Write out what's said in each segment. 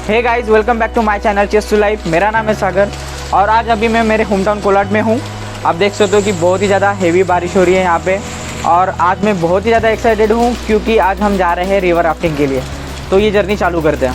Hey guys, welcome back to my channel chase to life. मेरा नाम है सागर और आज अभी मैं मेरे होम टाउन कोलाड में हूँ। आप देख सकते हो कि बहुत ही ज़्यादा हेवी बारिश हो रही है यहाँ पे और आज मैं बहुत ही ज़्यादा एक्साइटेड हूँ क्योंकि आज हम जा रहे हैं रिवर राफ्टिंग के लिए। तो ये जर्नी चालू करते हैं।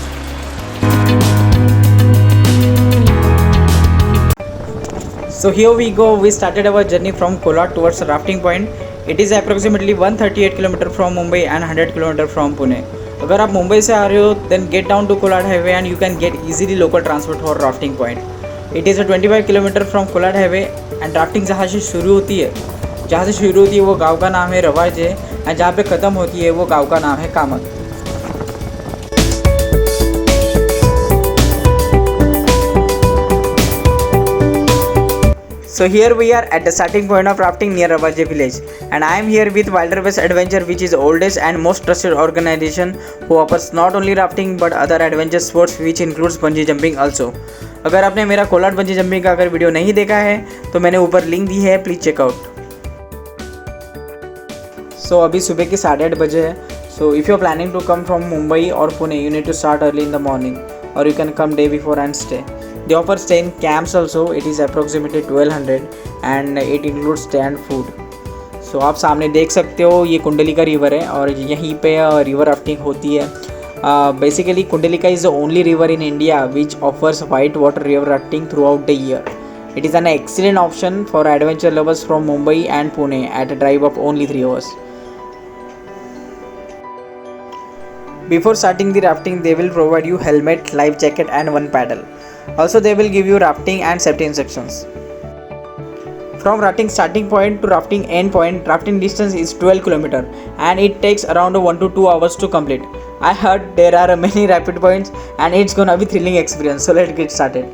So here we go. We started our journey from Kolad towards the rafting point. It is approximately 138 km from Mumbai and 100 km from Pune. अगर आप मुंबई से आ रहे हो then get down to Kolad highway and you can get easily local transport for rafting point. It is a 25 km from Kolad highway and rafting जहाँ से शुरू होती है वो गांव का नाम है रवाजे और जहाँ पे ख़त्म होती है वो गांव का नाम है Kamat. So here we are at the starting point of rafting near Ravaje village and I am here with Wilderness Adventure, which is the oldest and most trusted organization who offers not only rafting but other adventure sports which includes bungee jumping also. अगर आपने मेरा Kolad bungee jumping का अगर video नहीं देखा है तो मैंने ऊपर लिंक दी है, प्लीज़ चेकआउट। सो अभी सुबह के 8:30 बजे है। So if you are planning to come from Mumbai or Pune you need to start early in the morning or you can come day before and stay. They offer stay in camps also. It is approximately 1200 and it includes stay and food. So आप सामने देख सकते हो ये Kundalika river है और यहीं पे रिवर राफ्टिंग होती है। Basically Kundalika is the only river in India which offers white water river rafting throughout the year. It is an excellent option for adventure lovers from Mumbai and Pune at a drive of only 3 hours. Before starting the rafting, they will provide you helmet, life jacket and one paddle. Also, they will give you rafting and safety instructions. From rafting starting point to rafting end point, rafting distance is 12 km and it takes around 1 to 2 hours to complete. I heard there are many rapid points and it's gonna be thrilling experience. So let's get started.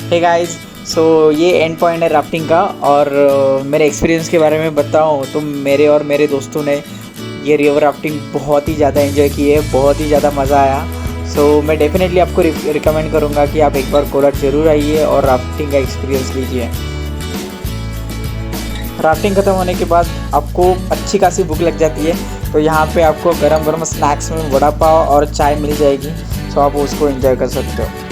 Hey guys, so ये end point है rafting का। और मेरे experience के बारे में बताऊँ तो मेरे और मेरे दोस्तों ने ये रिवर राफ्टिंग बहुत ही ज़्यादा एंजॉय की है, बहुत ही ज़्यादा मज़ा आया। सो मैं डेफिनेटली आपको रिकमेंड करूँगा कि आप एक बार कोलाड ज़रूर आइए और राफ्टिंग का एक्सपीरियंस लीजिए। राफ्टिंग ख़त्म होने के बाद आपको अच्छी खासी भूख लग जाती है, तो यहाँ पे आपको गरम गरम स्नैक्स में वड़ा पाव और चाय मिल जाएगी, सो आप उसको एंजॉय कर सकते हो।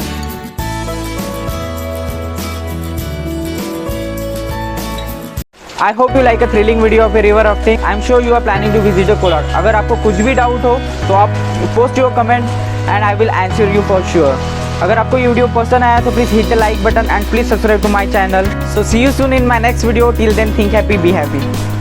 I hope you like a thrilling video of a river rafting. I am sure you are planning to visit a Kolad. अगर आपको कुछ भी डाउट हो तो आप post your comment and I will answer you for sure. अगर आपको ये वीडियो पसंद आया तो please hit the like button and please subscribe to my channel. So see you soon in my next video. Till then think happy, be happy.